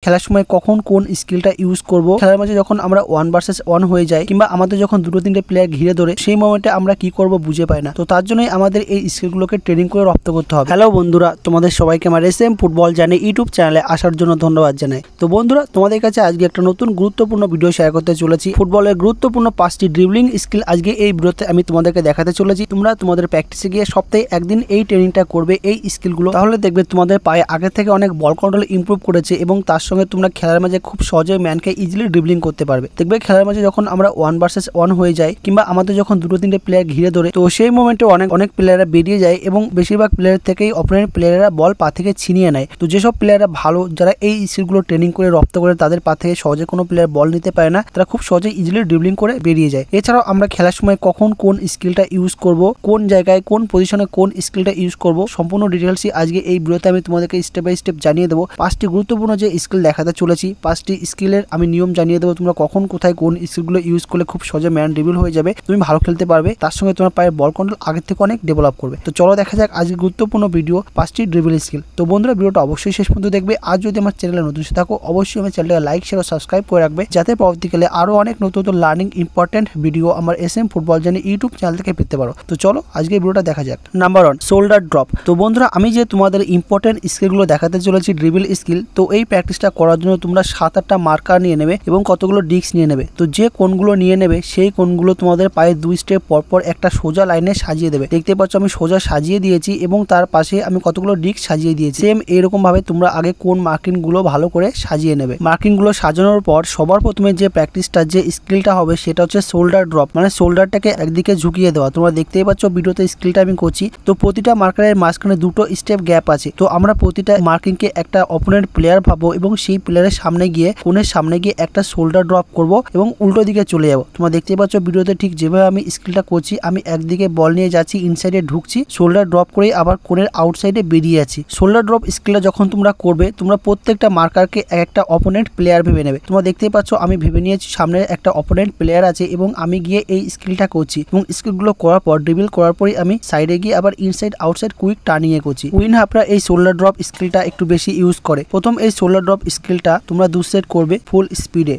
খেলার সময় কখন কোন স্কিলটা ইউজ করব, খেলার মাঝে যখন আমরা 1 ভার্সেস 1 হয়ে যাই কিংবা আমাদের যখন দুটো তিনটে প্লেয়ার ঘিরে ধরে সেই মোমেন্টে আমরা কি করব বুঝে পাই না। তো তার জন্যই আমাদের এই স্কিলগুলোকে ট্রেনিং করে রপ্ত করতে হবে। হ্যালো বন্ধুরা, তোমাদের সবাইকে আমার এসএম ফুটবল জানে ইউটিউব চ্যানেলে আসার জন্য ধন্যবাদ জানাই। তো বন্ধুরা, তোমাদের কাছে আজকে একটা নতুন গুরুত্বপূর্ণ ভিডিও শেয়ার করতে চলেছি। ফুটবলের গুরুত্বপূর্ণ 5টি ড্রিবলিং স্কিল আজকে এই ভিডিওতে আমি তোমাদেরকে দেখাতে চলেছি। তোমরা তোমাদের প্র্যাকটিসে গিয়ে সপ্তাহে একদিন এই ট্রেনিংটা করবে এই স্কিলগুলো, তাহলে দেখবে তোমাদের পায়ে আগে থেকে অনেক বল কন্ট্রোল ইমপ্রুভ করেছে এবং তার সঙ্গে তোমরা খেলার মাঝে খুব সহজে ম্যানকে ইজিলি ড্রিবলিং করতে পারবে। দেখবে খেলার মাঝে যখন আমরা 1 ভার্সেস 1 হয়ে যাই কিংবা আমাদের যখন দুটো তিনটে প্লেয়ার ঘিরে ধরে, তো সেই মোমেন্টে অনেক প্লেয়াররা বেরিয়ে যায় এবং বেশিরভাগ প্লেয়ার থেকেই অপোনেন্ট প্লেয়াররা বল পা থেকে ছিনিয়ে নেয়। তো যেসব প্লেয়াররা ভালো, যারা এই স্কিলগুলো ট্রেনিং করে রপ্ত করে, তাদের পা থেকে সহজে কোনো প্লেয়ার বল নিতে পারে না, তারা খুব সহজে ইজিলি ড্রিবলিং করে বেরিয়ে যায়। এছাড়াও আমরা খেলার সময় কখন কোন স্কিলটা ইউজ করব, কোন জায়গায় কোন পজিশনে কোন স্কিলটা ইউজ করব, সম্পূর্ণ ডিটেলসই আজকে এই ভিডিওতে আমি তোমাদেরকে স্টেপ বাই স্টেপ জানিয়ে দেবো। 5টি গুরুত্বপূর্ণ যে স্কিল দেখাতে চলেছি, 5টি স্কিলের আমি নিয়ম জানিয়ে দেবো। তোমরা কখন কোথায় কোন স্কিলগুলো ইউজ করলে খুব সহজে ম্যান ড্রিবল হয়ে যাবে, তুমি ভালো খেলতে পারবে, তার সঙ্গে তোমার পায়ের বল কন্ট্রোল আগের থেকে অনেক ডেভেলপ করবে। তো চলো দেখা যাক আজকে গুরুত্বপূর্ণ ভিডিও 5টি ড্রিবল স্কিল। তো বন্ধুরা, ভিডিওটা অবশ্যই শেষ পর্যন্ত দেখবে। আর যদি আমার চ্যানেলে নতুন থাকো, অবশ্যই আমার চ্যানেলটাকে লাইক শেয়ার ও সাবস্ক্রাইব করে রাখবে, যাতে পরবর্তীকালে আরো অনেক নতুন লার্নিং ইম্পর্টেন্ট ভিডিও আমার এসএম ফুটবল জানি ইউটিউব চ্যানেল থেকে পেতে পারো। তো চলো আজকে ভিডিওটা দেখা যাক। Number 1, shoulder drop. তো বন্ধুরা, আমি যে তোমাদের ইম্পর্টেন্ট স্কিলগুলো দেখাতে চলেছি ড্রিবল স্কিল, তো এই প্র্যাকটিসটা করার জন্য তোমরা 7-8টা মার্কার নিয়ে নেবে এবং কতগুলো ডিস্ক নিয়ে নেবে। তো যে কোনগুলো নিয়ে নেবে সেই কোনগুলো তোমাদের পায়ে 2 স্টেপ পরপর একটা সোজা লাইনে সাজিয়ে দেবে। দেখতে পাচ্ছ আমি সোজা সাজিয়ে দিয়েছি এবং তার পাশে আমি কতগুলো ডিস্ক সাজিয়ে দিয়েছি। সেম এরকম ভাবে তোমরা আগে কোন মার্কিং গুলো ভালো করে সাজিয়ে নেবে। মার্কিং গুলো সাজানোর পর সবার প্রথমে যে প্র্যাকটিসটা, যে স্কিলটা হবে সেটা হচ্ছে শোল্ডার ড্রপ, মানে শোল্ডারটাকে একদিকে ঝুঁকিয়ে দেওয়া। তোমরা দেখতেই পাচ্ছ ভিডিওতে স্কিলটা আমি করছি। তো প্রতিটা মার্কারের মাঝখানে 2টো স্টেপ গ্যাপ আছে। তো আমরা প্রতিটা মার্কিংকে একটা অপোনেন্ট প্লেয়ার ভাববো এবং সেই প্লেয়ারের সামনে গিয়ে, কোণের সামনে গিয়ে একটা শোল্ডার ড্রপ করব এবং উল্টো দিকে চলে যাবো। তোমরা দেখতেই পাচ্ছ ভিডিওতে ঠিক যেভাবে আমি স্কিলটা করছি, আমি একদিকে বল নিয়ে যাচ্ছি, ইনসাইডে ঢুকছি, শোল্ডার ড্রপ করে আবার কোণের আউটসাইডে বেরিয়ে যাচ্ছি। শোল্ডার ড্রপ স্কিলটা যখন তোমরা করবে, তোমরা প্রত্যেকটা মার্কারকে একটা অপোনেন্ট প্লেয়ার ভেবে নেবে। তোমরা দেখতেই পাচ্ছ আমি ভেবে নিয়েছি সামনে একটা অপোনেন্ট প্লেয়ার আছে এবং আমি গিয়ে এই স্কিলটা করছি এবং স্কিলগুলো করার পর, ড্রিবল করার পরই আমি সাইডে গিয়ে আবার ইনসাইড আউটসাইড কুইক টার্নিংয়ে করছি। উইন হাফরা এই শোল্ডার ড্রপ স্কিলটা একটু বেশি ইউজ করে। প্রথম এই শোল্ডার ড্রপ স্কিলটা তোমরা 2 সেট করবে ফুল স্পিডে।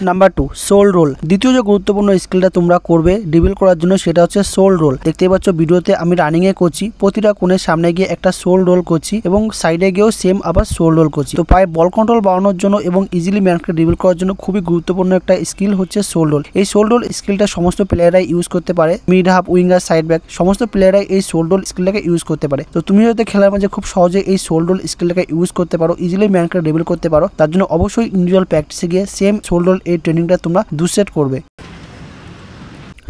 নাম্বার 2, সোল রোল। দ্বিতীয় যে গুরুত্বপূর্ণ স্কিলটা তোমরা করবে ড্রিবল করার জন্য সেটা হচ্ছে সোল রোল। দেখতেই পাচ্ছ ভিডিওতে আমি রানিং এ করছি, প্রতিটা কোণের সামনে গিয়ে একটা সোল রোল করছি এবং সাইডে গিয়েও সেম আবার সোল রোল করছি। তো পায়ে বল কন্ট্রোল বাড়ানোর জন্য এবং ইজিলি ম্যানকে ড্রিবল করার জন্য খুবই গুরুত্বপূর্ণ একটা স্কিল হচ্ছে সোল রোল। এই সোল রোল স্কিলটা সমস্ত প্লেয়াররাই ইউজ করতে পারে। Mid half, winger, side back সমস্ত প্লেয়াররাই এই সোল রোল স্কিলটাকে ইউজ করতে পারে। তো তুমি যদি খেলার মাঝে খুব সহজে এই সোল রোল স্কিলটাকে ইউজ করতে পারো, ইজিলি ম্যানকে ড্রিবল করতে পারো, তার জন্য অবশ্যই ইন্ডিভিজুয়াল প্র্যাকটিসে গিয়ে সেম সোল রোল এই ট্রেনিংটা তোমরা 2 সেট করবে।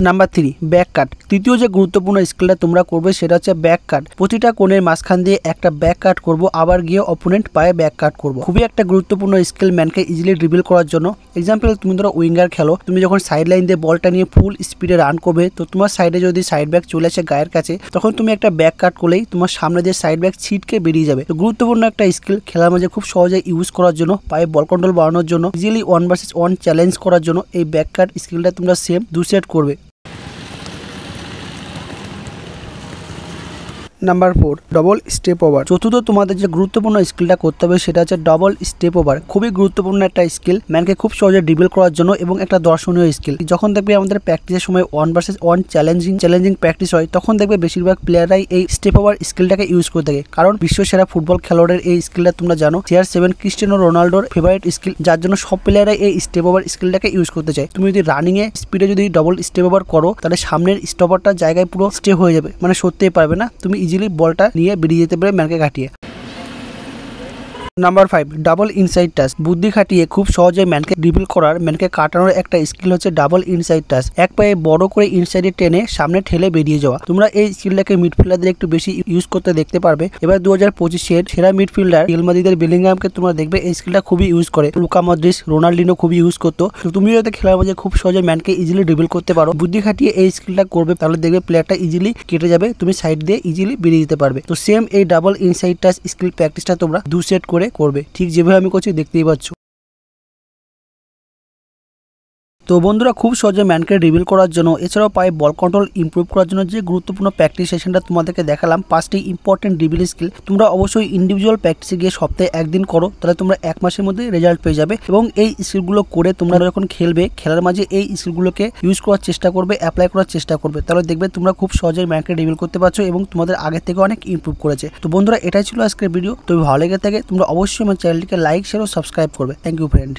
নাম্বার 3, ব্যাক কাট। তৃতীয় যে গুরুত্বপূর্ণ স্কিলটা তোমরা করবে সেটা হচ্ছে ব্যাক কাট। প্রতিটা কোণের মাঝখান দিয়ে একটা ব্যাক কাট করব, আবার গিয়ে অপোনেন্ট পায়ে ব্যাক কাট করব। খুবই একটা গুরুত্বপূর্ণ স্কিল ম্যানকে ইজিলি ড্রিবল করার জন্য। এক্সাম্পল, তুমি ধরো উইঙ্গার খেলো, তুমি যখন সাইড লাইন দিয়ে বলটা নিয়ে ফুল স্পিডে রান করবে, তো তোমার সাইডে যদি সাইড ব্যাক চলে আসে গায়ের কাছে, তখন তুমি একটা ব্যাক কাট করলেই তোমার সামনে যে সাইড ব্যাক ছিটকে বেরিয়ে যাবে। তো গুরুত্বপূর্ণ একটা স্কিল, খেলার মাঝে খুব সহজে ইউজ করার জন্য, পায়ে বল কন্ট্রোল বাড়ানোর জন্য, ইজিলি 1 ভার্সেস 1 চ্যালেঞ্জ করার জন্য এই ব্যাক কাট স্কিলটা তোমরা সেম 2 সেট করবে। Number 4, double step over. চতুর্থ তোমাদের যে গুরুত্বপূর্ণ স্কিলটা করতে হবে সেটা হচ্ছে ডবল স্টেপ ওভার। খুবই গুরুত্বপূর্ণ একটা স্কিল ম্যানকে খুব সহজে ড্রিবল করার জন্য এবং একটা দর্শনীয় স্কিল। যখন দেখবে আমাদের প্র্যাকটিসের সময় 1 ভার্সেস 1 চ্যালেঞ্জিং প্র্যাকটিস হয়, তখন দেখবে বেশিরভাগ প্লেয়াররাই এই স্টেপ ওভার স্কিলটাকে ইউজ করে থাকে, কারণ বিশ্বসেরা ফুটবল খেলোয়াড়ের এই স্কিলটা তোমরা জানো, CR7 ক্রিস্টিয়ানো রোনাল্ডোর ফেভারিট স্কিল, যার জন্য সব প্লেয়াররাই এই স্টেপ ওভার স্কিলটাকে ইউজ করতে চায়। তুমি যদি রানিং এ স্পিডে যদি ডবল স্টেপ ওভার করো, তাহলে সামনের স্টপারটা জায়গায় পুরো স্টে হয়ে যাবে, মানে সরতেই পারবে না, তুমি ইজিলি বলটা নিয়ে বেরিয়ে যেতে পারে ম্যানকে কাটিয়ে। Number 5, double inside touch. বুদ্ধি খাটিয়ে খুব সহজে ম্যানকে ড্রিবল করার, ম্যানকে কাটানোর একটা স্কিল হচ্ছে ডাবল ইনসাইড টাচ। এক পায়ে বড় করে ইনসাইডে টেনে সামনে ঠেলে বেরিয়ে যাওয়া। তোমরা এই স্কিলটাকে মিডফিল্ডারদের একটু বেশি ইউজ করতে দেখতে পারবে। এবার 2025-এর সেরা মিডফিল্ডার রিয়াল মাদ্রিদের বেলিংহামকে তোমরা দেখবে এই স্কিলটা খুবই ইউজ করে। লুকা মদ্রিচ, রোনাল্ডিনো খুবই ইউজ করতো। তো তুমি যদি খেলার মাঝে খুব সহজে ম্যানকে ইজিলি ড্রিবল করতে পারো, বুদ্ধি খাটিয়ে এই স্কিলটা করবে, তাহলে দেখবে প্লেয়ারটা ইজিলি কেটে যাবে, তুমি সাইড দিয়ে ইজিলি বেরিয়ে যেতে পারবে। তো সেম এই ডাবল ইনসাইড টাচ স্কিল প্র্যাকটিসটা তোমরা 2 সেট করে করবে, ঠিক যেভাবে আমি করছি দেখতেই পাচ্ছ। তো বন্ধুরা খুব সহজে ম্যানকে রিভিল করার জন্য এছাড়াও পায়ে বল কন্ট্রোল ইমপ্রুভ করার জন্য যে গুরুত্বপূর্ণ প্র্যাকটিস সেশনটা তোমাদেরকে দেখালাম 5টি ইম্পর্টেন্ট রিভিল স্কিল তোমরা অবশ্যই ইন্ডিভিজুয়াল প্র্যাকটিসে গিয়ে সপ্তাহে একদিন করো, তাহলে তোমরা 1 মাসের মধ্যে রেজাল্ট পেয়ে যাবে। এবং এই স্কিলগুলো করে তোমরা যখন খেলবে খেলার মাঝে এই স্কিলগুলোকে ইউজ করার চেষ্টা করবে, অ্যাপ্লাই করার চেষ্টা করবে, তাহলে দেখবে তোমরা খুব সহজেই ম্যানকে রিভিল করতে পারছো এবং তোমাদের আগের থেকে অনেক ইমপ্রুভ করেছে। তো বন্ধুরা এটাই ছিল আজকের ভিডিও। তো ভালো লেগে থাকে তোমরা অবশ্যই আমার চ্যানেলটিকে লাইক শেয়ার ও সাবস্ক্রাইব করবে। Thank you friend.